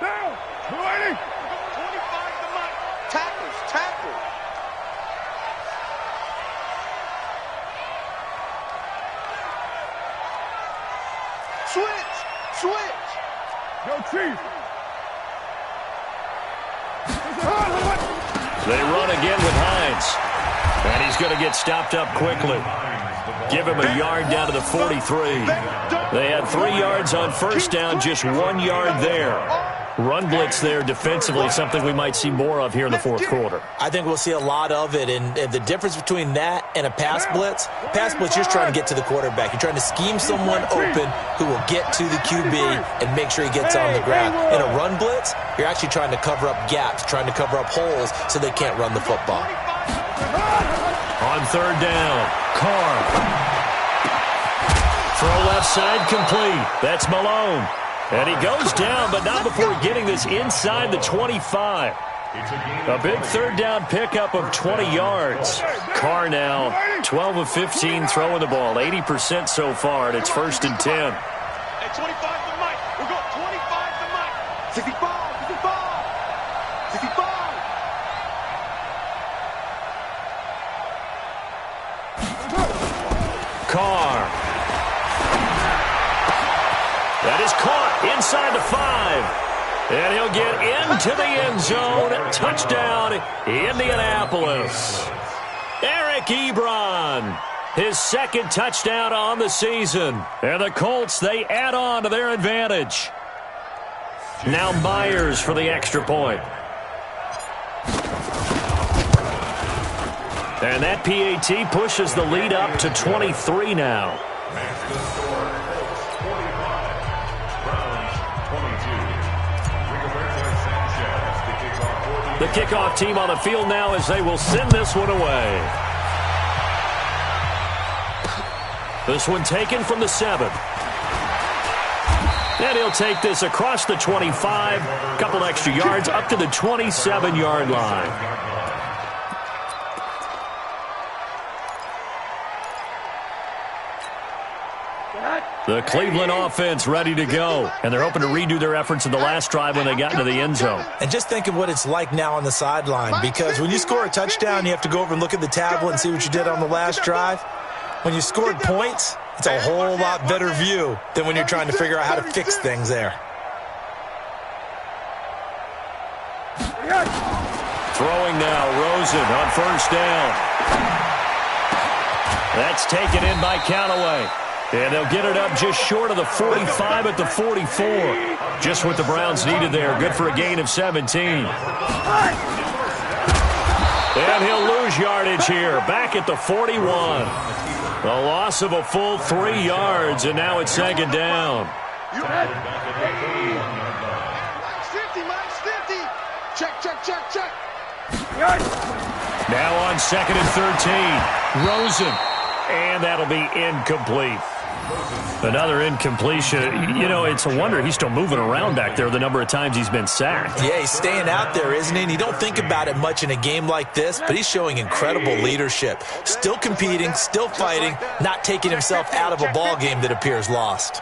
Down! 20! 25 to Mike. Tackles, tackles. Switch, switch. Yo, Chief. They run again with Hines. And he's going to get stopped up quickly. Give him a yard down to the 43. They had 3 yards on first down, just 1 yard there. Run blitz there defensively, something we might see more of here in the fourth quarter. I think we'll see a lot of it, and the difference between that and a pass blitz, you're just trying to get to the quarterback. You're trying to scheme someone open who will get to the QB and make sure he gets on the ground. In a run blitz, you're actually trying to cover up gaps, trying to cover up holes so they can't run the football. On third down, Carr. Throw left side complete. That's Malone. And he goes down, but not before getting this inside the 25. A big third down pickup of 20 yards. Carr now 12 of 15 throwing the ball, 80% so far, and it's 1st and 10. At 25 to Mike. We'll go 25 to Mike. 65, 65, 65. Carr. That is caught inside the 5. And he'll get into the end zone. Touchdown, Indianapolis. Eric Ebron, his 2nd touchdown on the season. And the Colts, they add on to their advantage. Now Myers for the extra point. And that PAT pushes the lead up to 23 now. The kickoff team on the field now as they will send this one away. This one taken from the 7. And he'll take this across the 25, a couple extra yards up to the 27-yard line. The Cleveland offense ready to go, and they're hoping to redo their efforts in the last drive when they got into the end zone. And just think of what it's like now on the sideline, because when you score a touchdown, you have to go over and look at the tablet and see what you did on the last drive. When you scored points, it's a whole lot better view than when you're trying to figure out how to fix things there. Throwing now, Rosen on first down. That's taken in by Callaway. And they'll get it up just short of the 45 at the 44. Just what the Browns needed there. Good for a gain of 17. And he'll lose yardage here. Back at the 41. A loss of a full 3 yards, and now it's second down. Mike's 50, Mike's 50. Check, check, check, check. Now on second and 13. Rosen. And that'll be incomplete. Another incompletion. You know, it's a wonder he's still moving around back there the number of times he's been sacked. Yeah, he's staying out there, isn't he? And you don't think about it much in a game like this, but he's showing incredible leadership. Still competing, still fighting, not taking himself out of a ball game that appears lost.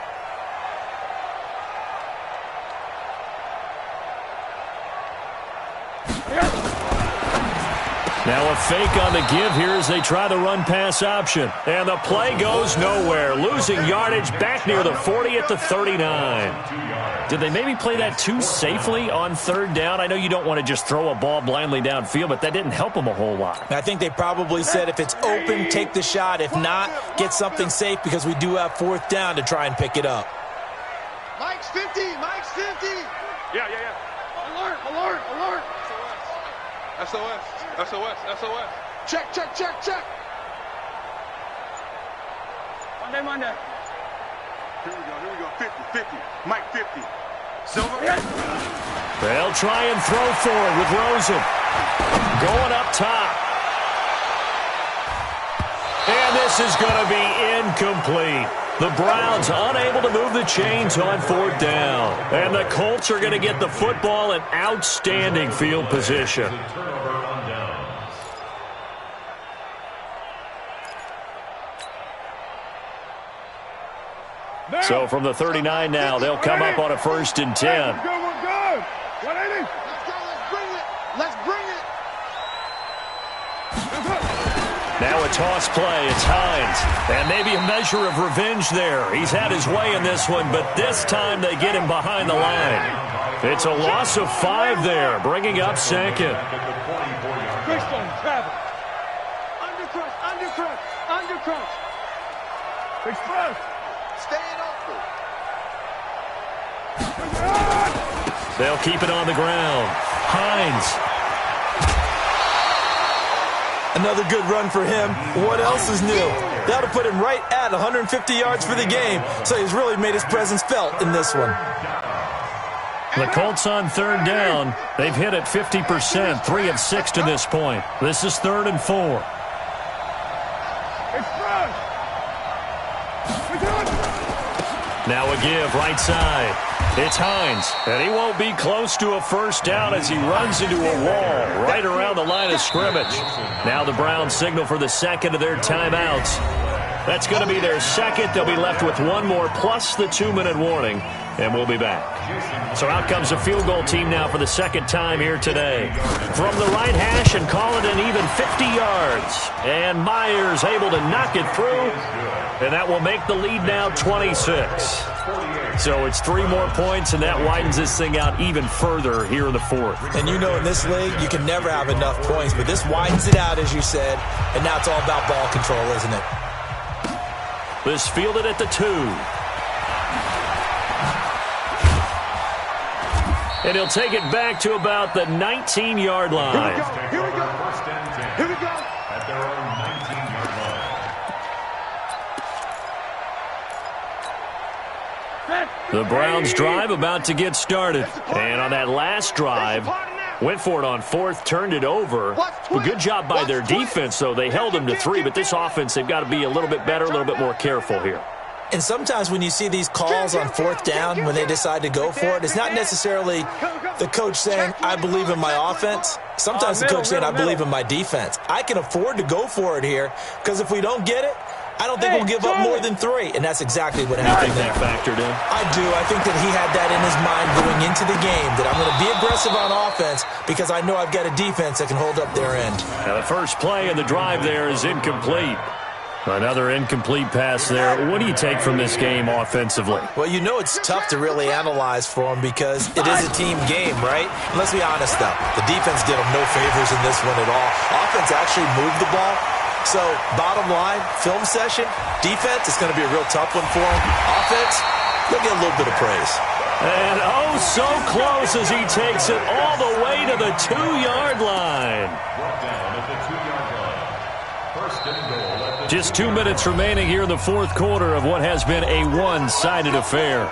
Now a fake on the give here as they try the run-pass option. And the play goes nowhere. Losing yardage back near the 40 at the 39. Did they maybe play that too safely on third down? I know you don't want to just throw a ball blindly downfield, but that didn't help them a whole lot. I think they probably said if it's open, take the shot. If not, get something safe because we do have fourth down to try and pick it up. Mike's 50, Mike's 50. Yeah. Alert, alert, alert. SOS, SOS, SOS. Check, check, check, check. Monday. Here we go. 50. Mike 50. Silver. They'll try and throw for it with Rosen. Going up top. And this is going to be incomplete. The Browns unable to move the chains on fourth down. And the Colts are going to get the football in outstanding field position. So from the 39 now, they'll come up on a 1st and 10. We're good. 180. Let's bring it. Now a toss play. It's Hines. And maybe a measure of revenge there. He's had his way in this one, but this time they get him behind the line. It's a loss of 5 there, bringing up second. Undercrush. Express. Staying open. They'll keep it on the ground. Hines. Another good run for him. What else is new? That'll put him right at 150 yards for the game, so he's really made his presence felt in this one. The Colts on third down. They've hit it 50%, 3 of 6 to this point. This is 3rd and 4. Now a give, right side. It's Hines, and he won't be close to a first down as he runs into a wall right around the line of scrimmage. Now the Browns signal for the second of their timeouts. That's going to be their second. They'll be left with 1 more plus the 2-minute warning, and we'll be back. So out comes the field goal team now for the second time here today. From the right hash and call it an even 50 yards. And Myers able to knock it through, and that will make the lead now 26. So it's 3 more points, and that widens this thing out even further here in the 4th. And you know in this league, you can never have enough points, but this widens it out, as you said, and now it's all about ball control, isn't it? This fielded at the 2. And he'll take it back to about the 19-yard line. Here we go. At their own 19-yard line. The Browns drive about to get started. And on that last drive, went for it on 4th, turned it over. A good job by their defense, though. They held them to 3, but this offense, they've got to be a little bit better, a little bit more careful here. And sometimes when you see these calls on 4th down, when they decide to go for it, it's not necessarily the coach saying, I believe in my offense. Sometimes the coach saying, I believe in my defense. I can afford to go for it here because if we don't get it, I don't think we'll give up more than 3, and that's exactly what happened there. That factored in? I do. I think that he had that in his mind going into the game, that I'm going to be aggressive on offense because I know I've got a defense that can hold up their end. Now the first play of the drive there is incomplete. Another incomplete pass there. What do you take from this game offensively? Well, you know it's tough to really analyze for him because it is a team game, right? And let's be honest, though. The defense did him no favors in this one at all. Offense actually moved the ball. So, bottom line, film session, defense, it's going to be a real tough one for him. Offense, they'll get a little bit of praise. And oh, so close as he takes it all the way to the 2-yard line. Brought down at the 2-yard line. First and goal. Just 2 minutes remaining here in the fourth quarter of what has been a one-sided affair.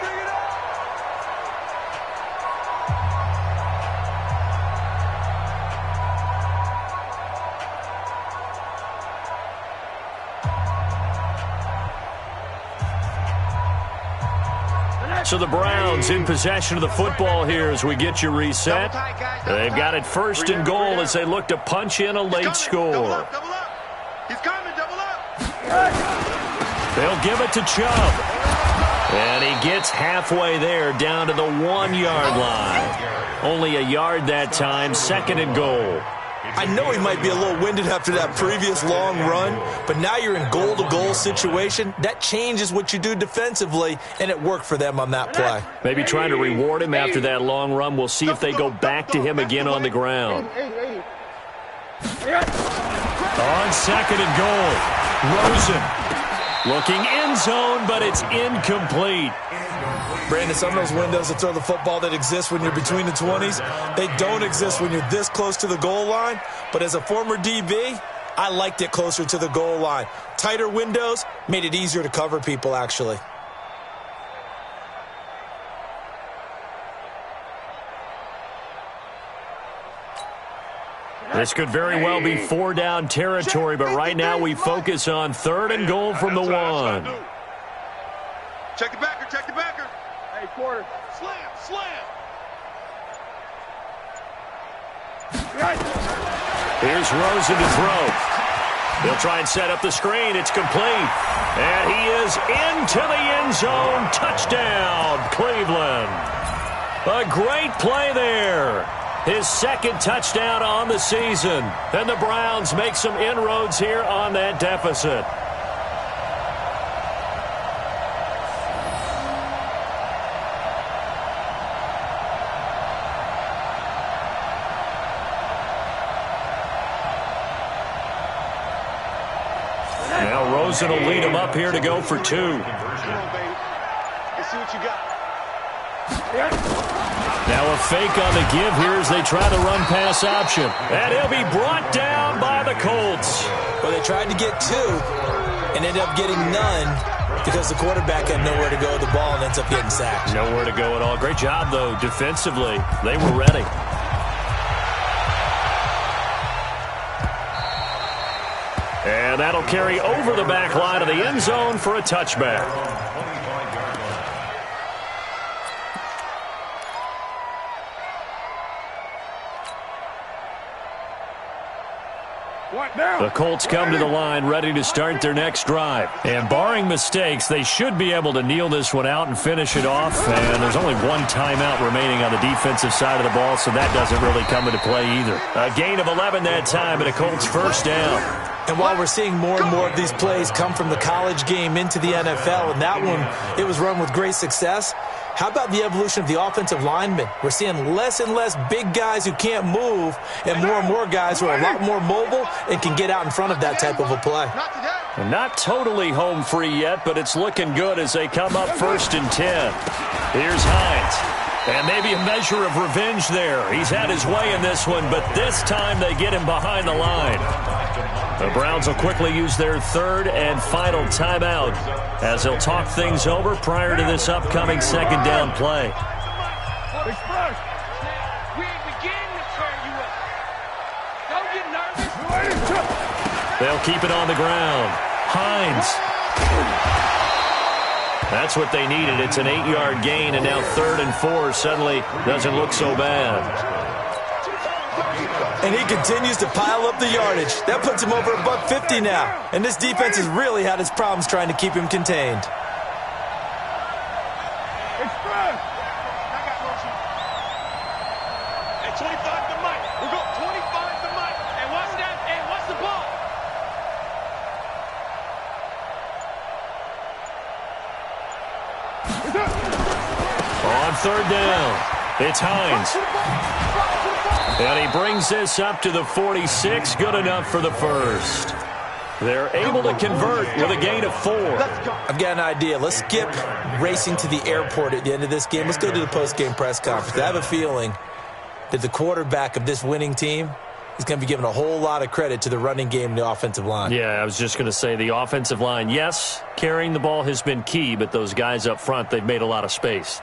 So the Browns in possession of the football here as we get you reset. They've got it first and goal as they look to punch in a late score. Double up. He's coming, double up. They'll give it to Chubb. And he gets halfway there down to the 1-yard line. Only a yard that time, second and goal. I know he might be a little winded after that previous long run, but now you're in goal-to-goal situation. That changes what you do defensively, and it worked for them on that play. Maybe trying to reward him after that long run. We'll see if they go back to him again on the ground. On second and goal, Rosen looking end zone, but it's incomplete. Brandon, some of those windows to throw the football that exist when you're between the 20s, they don't exist when you're this close to the goal line. But as a former DB, I liked it closer to the goal line. Tighter windows made it easier to cover people, actually. This could very well be 4-down territory, but right now we focus on third and goal from the 1. Check the backer, check the backer. Hey, quarter. Slam, slam. Here's Rosen to throw. He'll try and set up the screen. It's complete. And he is into the end zone. Touchdown, Cleveland. A great play there. His second touchdown on the season. And the Browns make some inroads here on that deficit. Now Rosen will lead him up here to go for 2. Come on, baby. Let's see what you got. Now a fake on the give here as they try the run-pass option. And he'll be brought down by the Colts. Well, they tried to get 2 and ended up getting none because the quarterback had nowhere to go with the ball and ends up getting sacked. Nowhere to go at all. Great job, though, defensively. They were ready. And that'll carry over the back line of the end zone for a touchback. The Colts come to the line ready to start their next drive. And barring mistakes, they should be able to kneel this one out and finish it off. And there's only one timeout remaining on the defensive side of the ball, so that doesn't really come into play either. A gain of 11 that time and a Colts first down. And while we're seeing more and more of these plays come from the college game into the NFL, and that one, it was run with great success, how about the evolution of the offensive linemen? We're seeing less and less big guys who can't move and more guys who are a lot more mobile and can get out in front of that type of a play. Not totally home free yet, but it's looking good as they come up first and 10. Here's Hines. And maybe a measure of revenge there. He's had his way in this one, but this time they get him behind the line. The Browns will quickly use their third and final timeout as they'll talk things over prior to this upcoming second down play. They'll keep it on the ground. Hines. That's what they needed. It's an 8-yard gain, and now 3rd and 4 suddenly doesn't look so bad. And he continues to pile up the yardage. That puts him over above 50 now. And this defense has really had its problems trying to keep him contained. At 25 to Mike. We'll go 25 to Mike. And watch that. And watch the ball. On third down, it's Hines. And he brings this up to the 46. Good enough for the first. They're able to convert with a gain of 4. I've got an idea. Let's skip racing to the airport at the end of this game. Let's go to the post-game press conference. I have a feeling that the quarterback of this winning team is going to be given a whole lot of credit to the running game and the offensive line. Yeah, I was just going to say the offensive line, yes, carrying the ball has been key, but those guys up front, they've made a lot of space.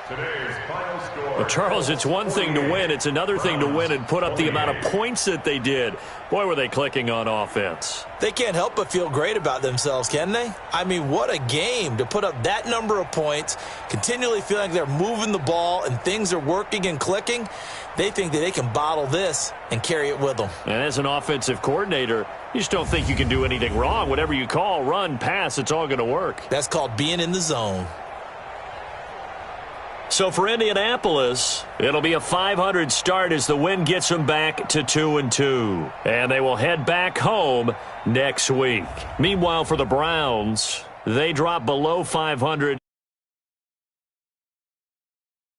Today's final score. Well, Charles, it's one thing to win. It's another thing to win and put up the amount of points that they did. Boy, were they clicking on offense. They can't help but feel great about themselves, can they? I mean, what a game to put up that number of points, continually feeling like they're moving the ball and things are working and clicking. They think that they can bottle this and carry it with them. And as an offensive coordinator, you just don't think you can do anything wrong. Whatever you call, run, pass, it's all going to work. That's called being in the zone. So for Indianapolis, it'll be a 500 start as the win gets them back to 2-2. And they will head back home next week. Meanwhile, for the Browns, they drop below 500